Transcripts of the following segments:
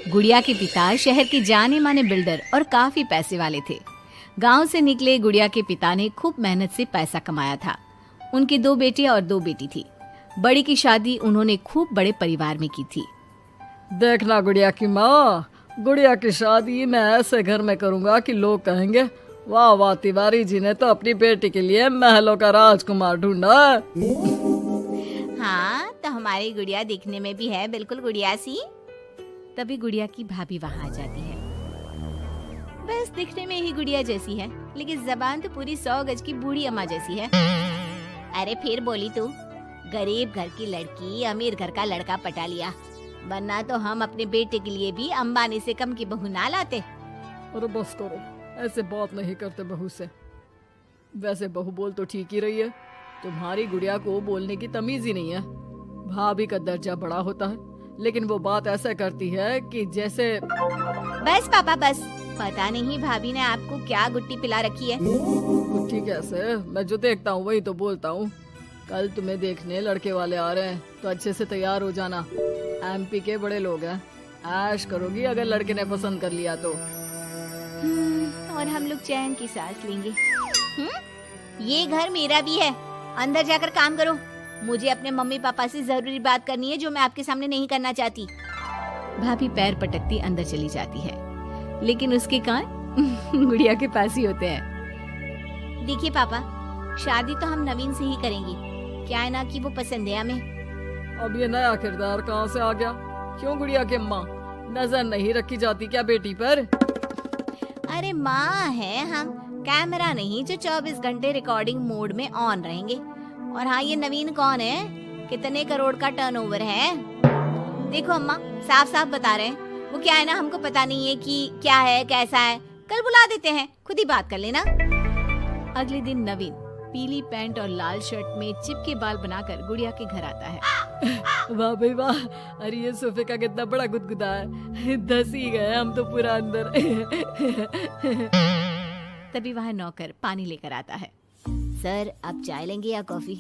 गुड़िया के पिता शहर के जाने माने बिल्डर और काफी पैसे वाले थे। गांव से निकले गुड़िया के पिता ने खूब मेहनत से पैसा कमाया था। उनके 2 बेटे और 2 बेटी थी। बड़ी की शादी उन्होंने खूब बड़े परिवार में की थी। देखना गुड़िया की माँ, गुड़िया की शादी मैं ऐसे घर में करूंगा कि लोग कहेंगे वाह वाह, तिवारी जी ने तो अपनी बेटी के लिए महलों का राजकुमार ढूंढा। हाँ, तो हमारी गुड़िया दिखने में भी है बिल्कुल गुड़िया सी। तभी गुड़िया की भाभी वहाँ आ जाती है। बस दिखने में ही गुड़िया जैसी है, लेकिन जबान तो पूरी 100 गज की बूढ़ी अम्मा जैसी है। अरे फिर बोली तू, गरीब घर की लड़की अमीर घर का लड़का पटा लिया, वरना तो हम अपने बेटे के लिए भी अंबानी से कम की बहू ना लाते। अरे बस करो, ऐसे बात नहीं करते बहू से। वैसे बहू बोल तो ठीक ही रही है, तुम्हारी गुड़िया को बोलने की तमीज ही नहीं है। भाभी का दर्जा बड़ा होता है, लेकिन वो बात ऐसा करती है कि जैसे। बस पापा बस, पता नहीं भाभी ने आपको क्या गुट्टी पिला रखी है। गुट्टी कैसे, मैं जो देखता हूँ वही तो बोलता हूँ। कल तुम्हें देखने लड़के वाले आ रहे हैं, तो अच्छे से तैयार हो जाना। एमपी के बड़े लोग हैं, ऐश करोगी अगर लड़के ने पसंद कर लिया तो। और हम लोग चैन की सांस लेंगे। ये घर मेरा भी है, अंदर जाकर काम करो। मुझे अपने मम्मी पापा से जरूरी बात करनी है जो मैं आपके सामने नहीं करना चाहती। भाभी पैर पटकती अंदर चली जाती है, लेकिन उसके कान गुड़िया के पास ही होते हैं। देखिए पापा, शादी तो हम नवीन से ही करेंगे, क्या है ना कि वो पसंद है हमें। अब ये नया किरदार कहाँ से आ गया? क्यों गुड़िया के माँ, नजर नहीं रखी जाती क्या बेटी पर? अरे माँ है हम, कैमरा नहीं जो 24 घंटे रिकॉर्डिंग मोड में ऑन रहेंगे। और हाँ, ये नवीन कौन है, कितने करोड़ का टर्नओवर है? देखो अम्मा, साफ साफ बता रहे हैं, वो क्या है ना, हमको पता नहीं है कि क्या है कैसा है, कल बुला देते हैं, खुद ही बात कर लेना। अगले दिन नवीन पीली पैंट और लाल शर्ट में चिपके बाल बनाकर गुड़िया के घर आता है। वाह भाई वाह, अरे ये सोफे का कितना बड़ा गुदगुदा है, धस ही गए हम तो पूरा अंदर। तभी वहाँ नौकर पानी लेकर आता है। सर, आप चाय लेंगे या कॉफी?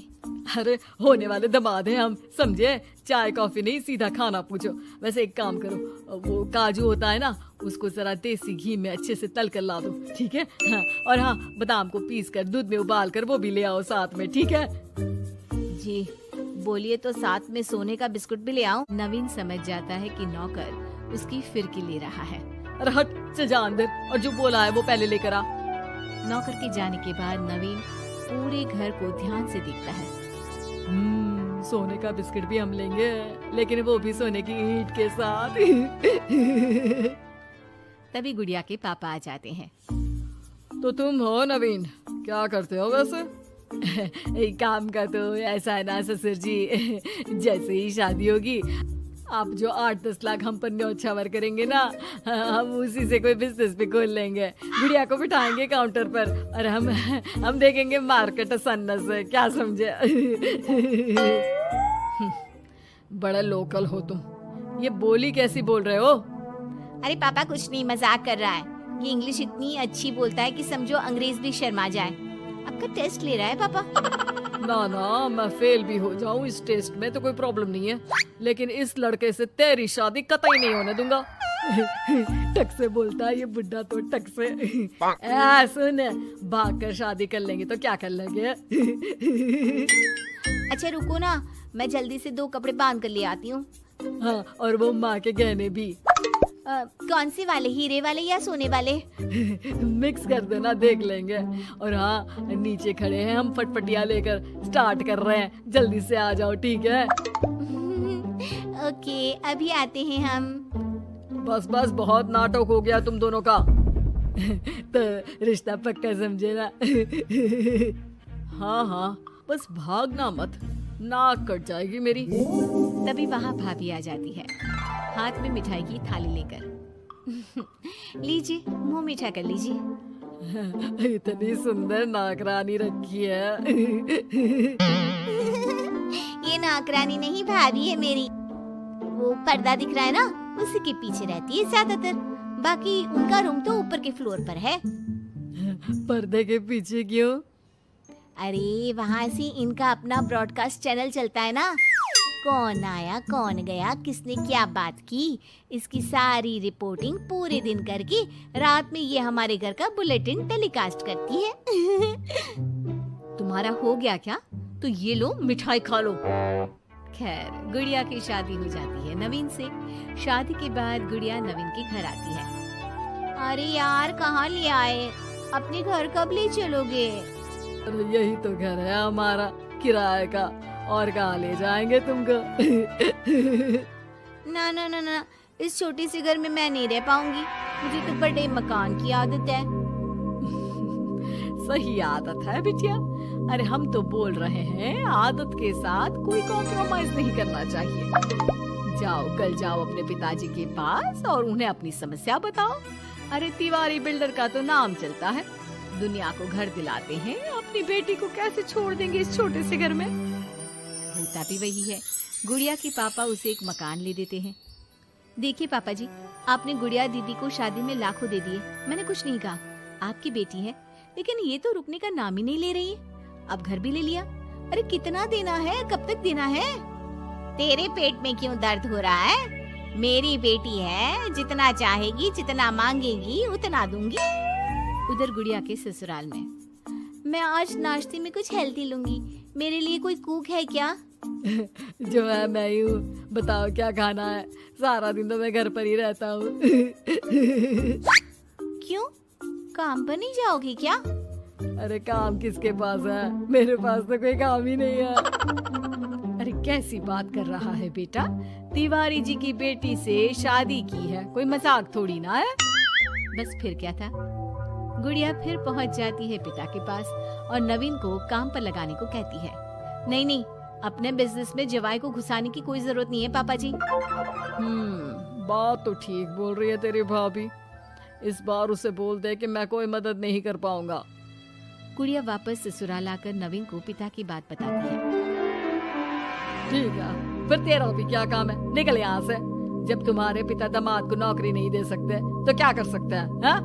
अरे होने वाले दामाद हैं हम, समझे? चाय कॉफी नहीं, सीधा खाना पूछो। वैसे एक काम करो, वो काजू होता है ना, उसको जरा देसी घी में अच्छे से तल कर ला दो, ठीक है? हाँ, और हाँ, बादाम को पीस कर दूध में उबाल कर वो भी ले आओ साथ में, ठीक है? जी बोलिए, तो साथ में सोने का बिस्कुट भी ले आओ। नवीन समझ जाता है कि नौकर उसकी फिरकी ले रहा है। अरे हट से जा अंदर, और जो बोला है वो पहले लेकर आ। नौकर के जाने के बाद नवीन पूरे घर को ध्यान से देखता है। सोने का बिस्किट भी हम लेंगे, लेकिन वो भी सोने की ईंट के साथ। तभी गुड़िया के पापा आ जाते हैं। तो तुम हो नवीन, क्या करते हो वैसे? एक काम का तो ऐसा है ना ससुर जी, जैसे ही शादी होगी आप जो 8-10 लाख हम पर न्योछावर करेंगे ना, हम उसी से कोई बिजनेस भी खोल लेंगे। गुड़िया को बिठाएंगे काउंटर पर और हम देखेंगे मार्केट सन्नत से, क्या समझे? बड़ा लोकल हो तुम, ये बोली कैसी बोल रहे हो? अरे पापा कुछ नहीं, मजाक कर रहा है। ये इंग्लिश इतनी अच्छी बोलता है कि समझो अंग्रेज भी शर्मा जाए। आपका टेस्ट ले रहा है पापा? ना ना, मैं फेल भी हो जाऊं इस टेस्ट में तो कोई प्रॉब्लम नहीं है, लेकिन इस लड़के से तेरी शादी कतई नहीं होने दूंगा। टक से बोलता है ये बुड्ढा तो, टक से। सुन, भाग कर शादी कर लेंगे तो क्या कर लेंगे? अच्छा रुको ना, मैं जल्दी से 2 कपड़े बांध कर ले आती हूँ। हाँ, और वो माँ के गहने भी। कौन से वाले, हीरे वाले या सोने वाले? मिक्स कर देना, देख लेंगे। और हाँ, नीचे खड़े हैं हम फटफटिया लेकर, स्टार्ट कर रहे हैं, जल्दी से आ जाओ, ठीक है? ओके, अभी आते हैं हम। बस बस, बहुत नाटक हो गया तुम दोनों का। तो रिश्ता पक्का समझे ना? हाँ हाँ, बस भागना मत, नाक कट जाएगी मेरी। तभी वहाँ भाभी आ जाती है, हाथ में मिठाई की थाली लेकर। लीजिए, मुंह मीठा कर लीजिए। इतनी सुंदर नाकरानी रखी है। ये नाकरानी नहीं, भाभी है मेरी। वो पर्दा दिख रहा है ना, उसी के पीछे रहती है ज्यादातर, बाकी उनका रूम तो ऊपर के फ्लोर पर है। पर्दे के पीछे क्यों? अरे वहाँ से इनका अपना ब्रॉडकास्ट चैनल चलता है ना, कौन आया कौन गया, किसने क्या बात की, इसकी सारी रिपोर्टिंग पूरे दिन करके रात में ये हमारे घर का बुलेटिन टेलीकास्ट करती है। तुम्हारा हो गया क्या? तो ये लो मिठाई खा लो। खैर, गुड़िया की शादी हो जाती है नवीन से। शादी के बाद गुड़िया नवीन के घर आती है। अरे यार, कहाँ ले आए? अपने घर कब ले चलोगे? अरे यही तो घर है हमारा किराए का, और कहाँ ले जाएंगे तुमको? ना ना ना ना, इस छोटी सी घर में मैं नहीं रह पाऊंगी। मुझे तो बड़े मकान की आदत है। सही आदत है बिटिया। अरे हम तो बोल रहे हैं आदत के साथ कोई कॉम्प्रोमाइज नहीं करना चाहिए। जाओ, कल जाओ अपने पिताजी के पास और उन्हें अपनी समस्या बताओ। अरे तिवारी बिल्डर का तो नाम चलता है, दुनिया को घर दिलाते हैं, अपनी बेटी को कैसे छोड़ देंगे इस छोटे से घर में? होता भी वही है। गुड़िया के पापा उसे एक मकान ले देते हैं। देखिए पापा जी, आपने गुड़िया दीदी को शादी में लाखों दे दिए, मैंने कुछ नहीं कहा। आपकी बेटी है, लेकिन ये तो रुकने का नाम ही नहीं ले रही है। अब घर भी ले लिया। अरे कितना देना है, कब तक देना है? तेरे पेट में क्यों दर्द हो रहा है? मेरी बेटी है, जितना चाहेगी, जितना मांगेगी उतना दूंगी। उधर गुड़िया के ससुराल में, मैं आज नाश्ते में कुछ हेल्दी लूंगी, मेरे लिए कोई कुक है क्या? जो है मैं ही हूँ, बताओ क्या खाना है? सारा दिन तो मैं घर पर ही रहता हूँ। क्यों, काम पर नहीं जाओगी क्या? अरे काम किसके पास है? मेरे पास तो कोई काम ही नहीं है। अरे कैसी बात कर रहा है बेटा? तिवारी जी की बेटी से शादी की है, कोई मजाक थोड़ी ना है। बस फिर क्या था। गुड़िया फिर पहुंच जाती है पिता के पास और नवीन को काम पर लगाने को कहती है। नहीं नहीं, अपने बिजनेस में जवाई को घुसाने की कोई जरूरत नहीं है पापा जी। बात तो ठीक बोल रही है तेरी भाभी। इस बार उसे बोल दे कि मैं कोई मदद नहीं कर पाऊंगा। गुड़िया वापस ससुराल आकर नवीन को पिता की बात बताती है। ठीक है, फिर तेरा भी क्या काम है? निकल यहाँ से। जब तुम्हारे पिता दामाद को नौकरी नहीं दे सकते तो क्या कर सकते हैं? हाँ?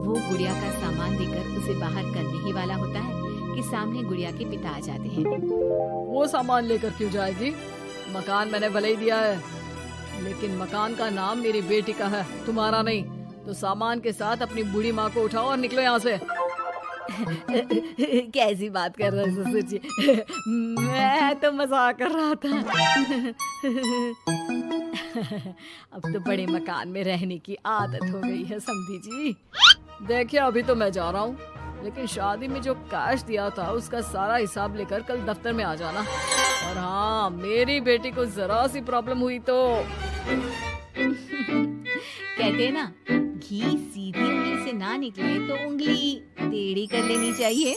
वो गुड़िया का सामान देकर उसे बाहर करने ही वाला होता है कि सामने गुड़िया के पिता आ जाते हैं। वो सामान लेकर क्यों जाएगी? मकान मैंने भले ही दिया है, लेकिन मकान का नाम मेरी बेटी का है, तुम्हारा नहीं। तो सामान के साथ अपनी बूढ़ी माँ को उठाओ और निकलो यहाँ से। कैसी बात कर रहे हैं ससुर जी? मैं तो मजाक कर रहा था। अब तो बड़े मकान में रहने की आदत हो गई है समधी जी। देखिए, अभी तो मैं जा रहा हूँ, लेकिन शादी में जो कैश दिया था उसका सारा हिसाब लेकर कल दफ्तर में आ जाना। और हाँ, मेरी बेटी को जरा सी प्रॉब्लम हुई तो कहते हैं ना, घी सीधी उंगली से ना निकले तो उंगली टेढ़ी कर लेनी चाहिए।